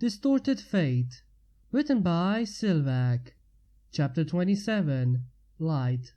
Distorted Fate. Written by Sylvac. Chapter 27. Light.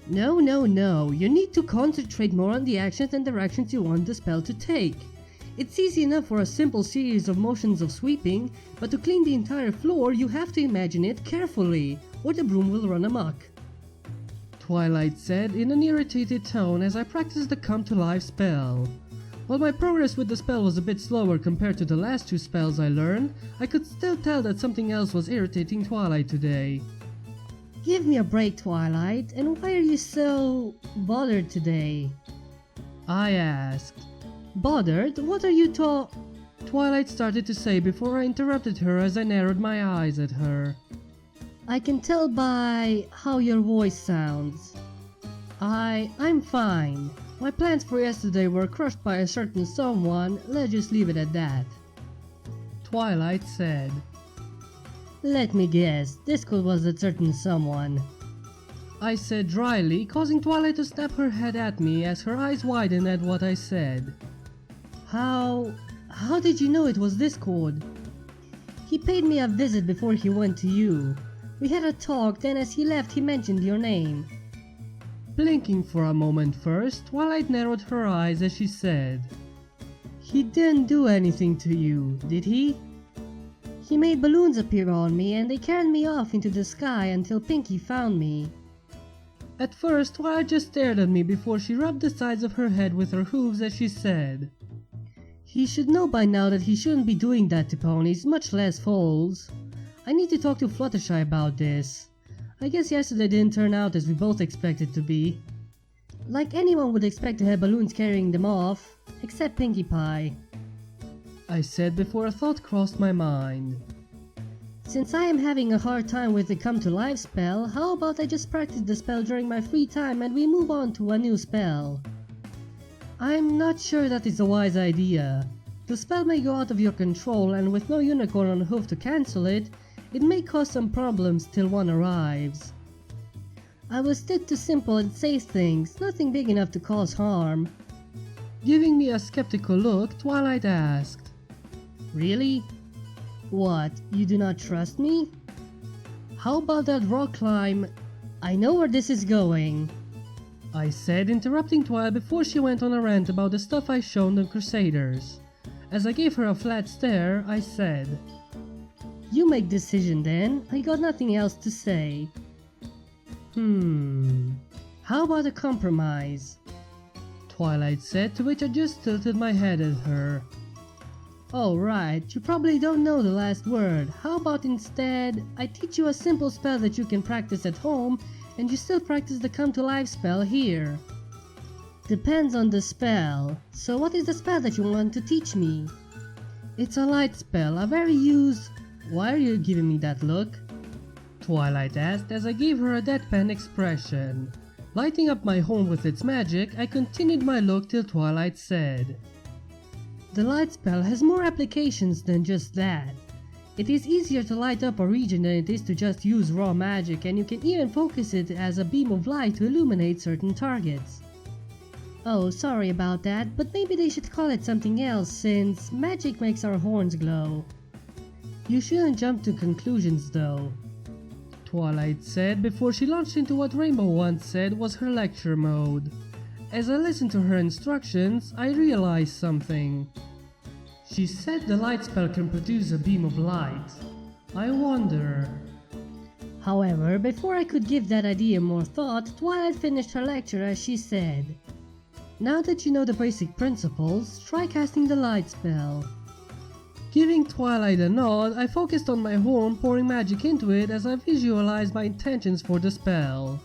No, you need to concentrate more on the actions and directions you want the spell to take. It's easy enough for a simple series of motions of sweeping, but to clean the entire floor you have to imagine it carefully, or the broom will run amok. Twilight said in an irritated tone as I practiced the Come to Life spell. While my progress with the spell was a bit slower compared to the last two spells I learned, I could still tell that something else was irritating Twilight today. Give me a break, Twilight, and why are you so bothered today? I asked. Bothered? What are you Twilight started to say before I interrupted her as I narrowed my eyes at her. I can tell by how your voice sounds. I'm fine. My plans for yesterday were crushed by a certain someone, let's just leave it at that. Twilight said. Let me guess, this was that certain someone. I said dryly, causing Twilight to snap her head at me as her eyes widened at what I said. How did you know it was Discord? He paid me a visit before he went to you. We had a talk, then as he left he mentioned your name. Blinking for a moment first, Twilight narrowed her eyes as she said, He didn't do anything to you, did he? He made balloons appear on me and they carried me off into the sky until Pinky found me. At first, Twilight just stared at me before she rubbed the sides of her head with her hooves as she said, He should know by now that he shouldn't be doing that to ponies, much less foals. I need to talk to Fluttershy about this. I guess yesterday didn't turn out as we both expected to be. Like anyone would expect to have balloons carrying them off, except Pinkie Pie. I said before a thought crossed my mind. Since I am having a hard time with the Come to Life spell, how about I just practice the spell during my free time and we move on to a new spell? I'm not sure that is a wise idea. The spell may go out of your control and with no unicorn on hoof to cancel it, it may cause some problems till one arrives. I will stick to simple and safe things, nothing big enough to cause harm. Giving me a skeptical look, Twilight asked, Really? What, you do not trust me? How about that rock climb? I know where this is going. I said, interrupting Twilight before she went on a rant about the stuff I shown the Crusaders. As I gave her a flat stare, I said, You make decision then, I got nothing else to say. How about a compromise? Twilight said, to which I just tilted my head at her. Oh right, you probably don't know the last word. How about instead, I teach you a simple spell that you can practice at home and you still practice the Come to Life spell here. Depends on the spell. So what is the spell that you want to teach me? It's a light spell, a very used... Why are you giving me that look? Twilight asked as I gave her a deadpan expression. Lighting up my home with its magic, I continued my look till Twilight said, The light spell has more applications than just that. It is easier to light up a region than it is to just use raw magic, and you can even focus it as a beam of light to illuminate certain targets. Oh, sorry about that, but maybe they should call it something else since magic makes our horns glow. You shouldn't jump to conclusions though, Twilight said before she launched into what Rainbow once said was her lecture mode. As I listened to her instructions, I realized something. She said the light spell can produce a beam of light. I wonder... However, before I could give that idea more thought, Twilight finished her lecture as she said, Now that you know the basic principles, try casting the light spell. Giving Twilight a nod, I focused on my horn, pouring magic into it as I visualized my intentions for the spell.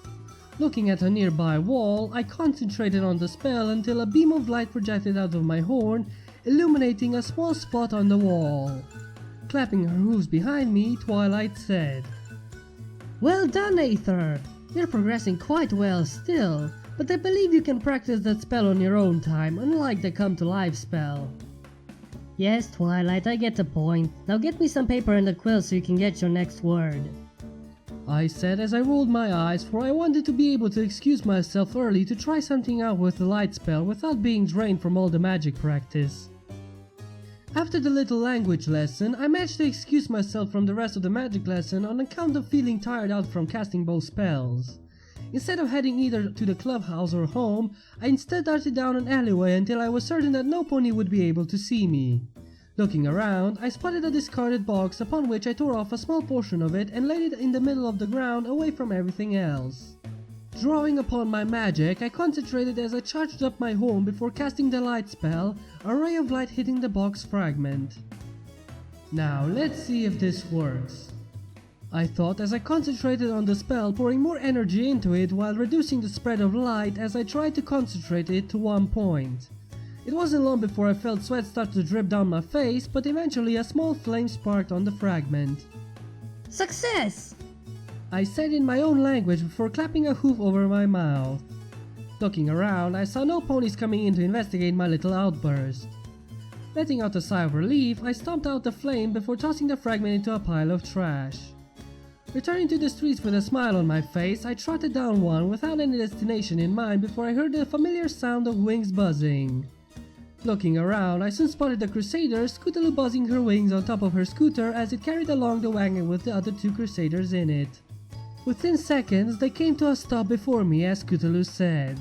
Looking at a nearby wall, I concentrated on the spell until a beam of light projected out of my horn, illuminating a small spot on the wall. Clapping her hooves behind me, Twilight said, Well done, Aether! You're progressing quite well still, but I believe you can practice that spell on your own time, unlike the Come to Life spell. Yes, Twilight, I get the point. Now get me some paper and a quill so you can get your next word. I said as I rolled my eyes, for I wanted to be able to excuse myself early to try something out with the light spell without being drained from all the magic practice. After the little language lesson, I managed to excuse myself from the rest of the magic lesson on account of feeling tired out from casting both spells. Instead of heading either to the clubhouse or home, I instead darted down an alleyway until I was certain that no pony would be able to see me. Looking around, I spotted a discarded box, upon which I tore off a small portion of it and laid it in the middle of the ground away from everything else. Drawing upon my magic, I concentrated as I charged up my horn before casting the light spell, a ray of light hitting the box fragment. Now let's see if this works, I thought as I concentrated on the spell, pouring more energy into it while reducing the spread of light as I tried to concentrate it to one point. It wasn't long before I felt sweat start to drip down my face, but eventually a small flame sparked on the fragment. Success! I said in my own language before clapping a hoof over my mouth. Looking around, I saw no ponies coming in to investigate my little outburst. Letting out a sigh of relief, I stomped out the flame before tossing the fragment into a pile of trash. Returning to the streets with a smile on my face, I trotted down one without any destination in mind before I heard the familiar sound of wings buzzing. Looking around, I soon spotted the Crusader, Scootaloo buzzing her wings on top of her scooter as it carried along the wagon with the other two Crusaders in it. Within seconds, they came to a stop before me as Scootaloo said,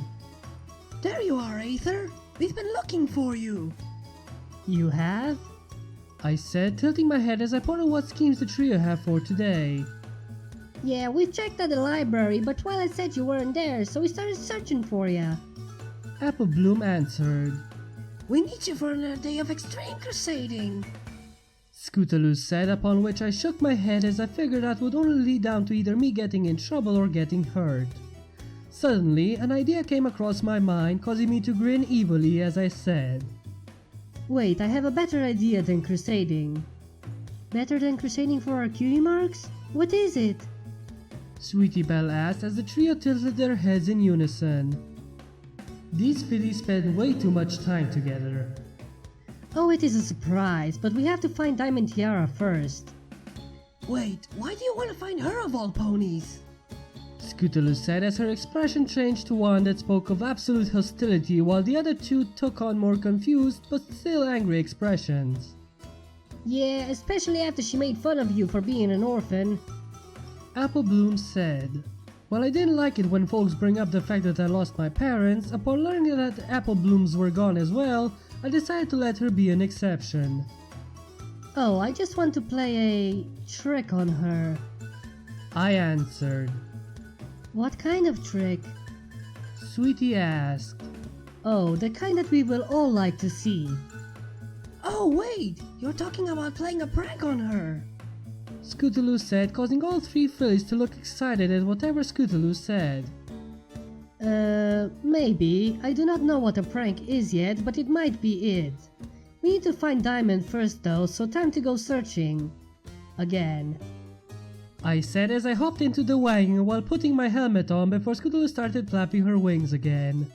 "There you are, Aether! We've been looking for you!" You have? I said, tilting my head as I pondered what schemes the trio have for today. Yeah, we checked at the library, but Twilight said you weren't there, so we started searching for ya. Apple Bloom answered. "We need you for another day of extreme crusading!" Scootaloo said, upon which I shook my head as I figured that would only lead down to either me getting in trouble or getting hurt. Suddenly, an idea came across my mind, causing me to grin evilly as I said, Wait, I have a better idea than crusading. Better than crusading for our cutie marks? What is it? Sweetie Belle asked as the trio tilted their heads in unison. These fillies spend way too much time together. Oh, it is a surprise, but we have to find Diamond Tiara first. "Wait, why do you want to find her of all ponies?" Scootaloo said as her expression changed to one that spoke of absolute hostility while the other two took on more confused but still angry expressions. Yeah, especially after she made fun of you for being an orphan. Apple Bloom said, While I didn't like it when folks bring up the fact that I lost my parents, upon learning that Apple Blooms were gone as well, I decided to let her be an exception. Oh, I just want to play a trick on her. I answered. What kind of trick? Sweetie asked. Oh, the kind that we will all like to see. "Oh wait, you're talking about playing a prank on her!" Scootaloo said, causing all three fillies to look excited at whatever Scootaloo said. Maybe. I do not know what a prank is yet, but it might be it. We need to find Diamond first though, so time to go searching. Again. I said as I hopped into the wagon while putting my helmet on before Scootaloo started flapping her wings again.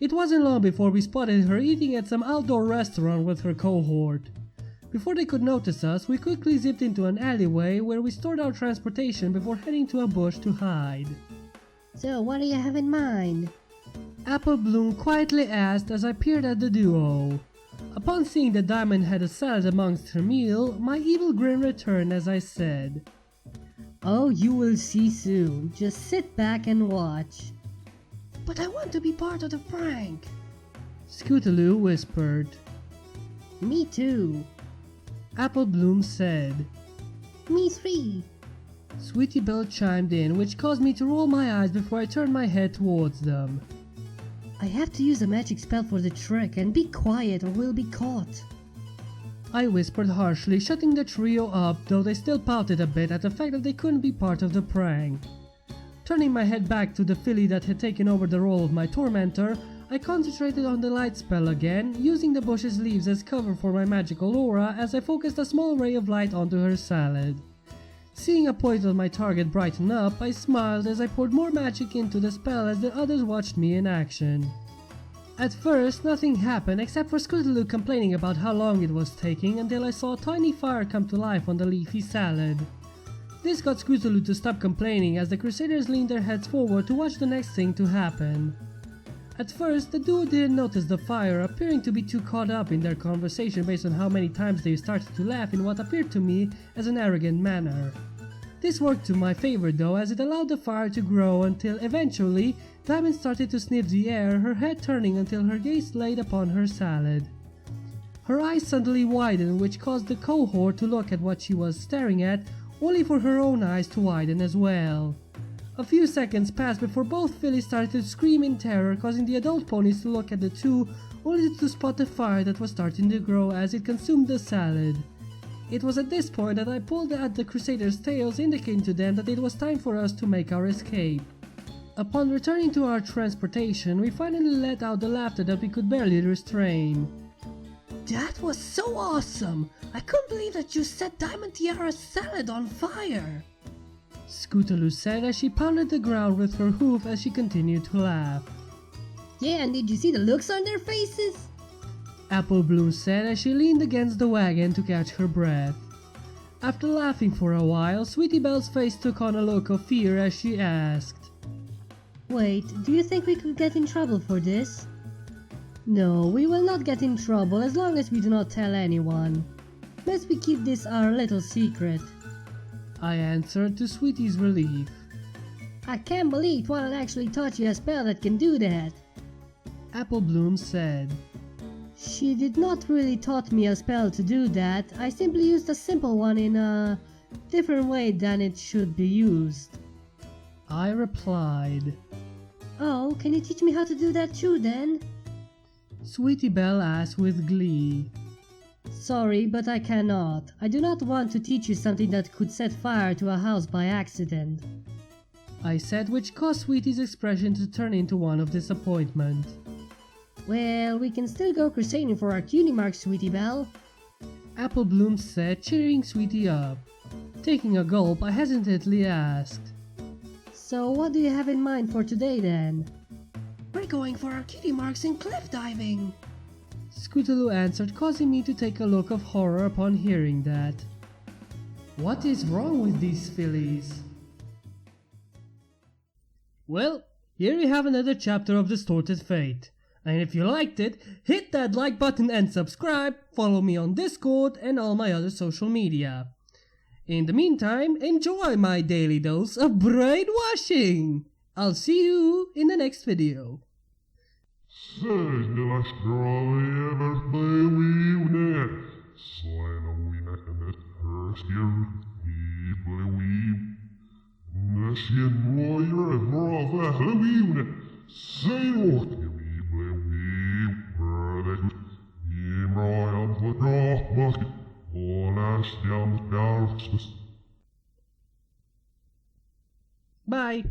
It wasn't long before we spotted her eating at some outdoor restaurant with her cohort. Before they could notice us, we quickly zipped into an alleyway where we stored our transportation before heading to a bush to hide. So, what do you have in mind? Apple Bloom quietly asked as I peered at the duo. Upon seeing that Diamond had a salad amongst her meal, my evil grin returned as I said, Oh, you will see soon. Just sit back and watch. "But I want to be part of the prank!" Scootaloo whispered. Me too. Apple Bloom said. Me three. Sweetie Belle chimed in, which caused me to roll my eyes before I turned my head towards them. I have to use a magic spell for the trick, and be quiet or we'll be caught. I whispered harshly, shutting the trio up, though they still pouted a bit at the fact that they couldn't be part of the prank. Turning my head back to the filly that had taken over the role of my tormentor, I concentrated on the light spell again, using the bush's leaves as cover for my magical aura as I focused a small ray of light onto her salad. Seeing a point on my target brighten up, I smiled as I poured more magic into the spell as the others watched me in action. At first, nothing happened except for Scootaloo complaining about how long it was taking until I saw a tiny fire come to life on the leafy salad. This got Scootaloo to stop complaining as the Crusaders leaned their heads forward to watch the next thing to happen. At first, the duo didn't notice the fire, appearing to be too caught up in their conversation based on how many times they started to laugh in what appeared to me as an arrogant manner. This worked to my favor though, as it allowed the fire to grow until eventually Diamond started to sniff the air, her head turning until her gaze laid upon her salad. Her eyes suddenly widened, which caused the cohort to look at what she was staring at, only for her own eyes to widen as well. A few seconds passed before both fillies started to scream in terror, causing the adult ponies to look at the two, only to spot the fire that was starting to grow as it consumed the salad. It was at this point that I pulled at the Crusaders' tails, indicating to them that it was time for us to make our escape. Upon returning to our transportation, we finally let out the laughter that we could barely restrain. That was so awesome! I couldn't believe that you set Diamond Tiara's salad on fire! Scootaloo said as she pounded the ground with her hoof as she continued to laugh. Yeah, and did you see the looks on their faces? Apple Bloom said as she leaned against the wagon to catch her breath. After laughing for a while, Sweetie Belle's face took on a look of fear as she asked, Wait, do you think we could get in trouble for this? No, we will not get in trouble as long as we do not tell anyone. Best we keep this our little secret. I answered to Sweetie's relief. I can't believe Twilight actually taught you a spell that can do that. Apple Bloom said. She did not really taught me a spell to do that, I simply used a simple one in a different way than it should be used. I replied. Oh, can you teach me how to do that too then? Sweetie Belle asked with glee. Sorry, but I cannot. I do not want to teach you something that could set fire to a house by accident. I said, which caused Sweetie's expression to turn into one of disappointment. Well, we can still go crusading for our cutie mark, Sweetie Belle. Apple Bloom said, cheering Sweetie up. Taking a gulp, I hesitantly asked. So what do you have in mind for today then? We're going for our cutie marks in cliff diving! Scootaloo answered, causing me to take a look of horror upon hearing that. What is wrong with these fillies? Well, here we have another chapter of Distorted Fate. And if you liked it, hit that like button and subscribe, follow me on Discord and all my other social media. In the meantime, enjoy my daily dose of brainwashing! I'll see you in the next video. Bye!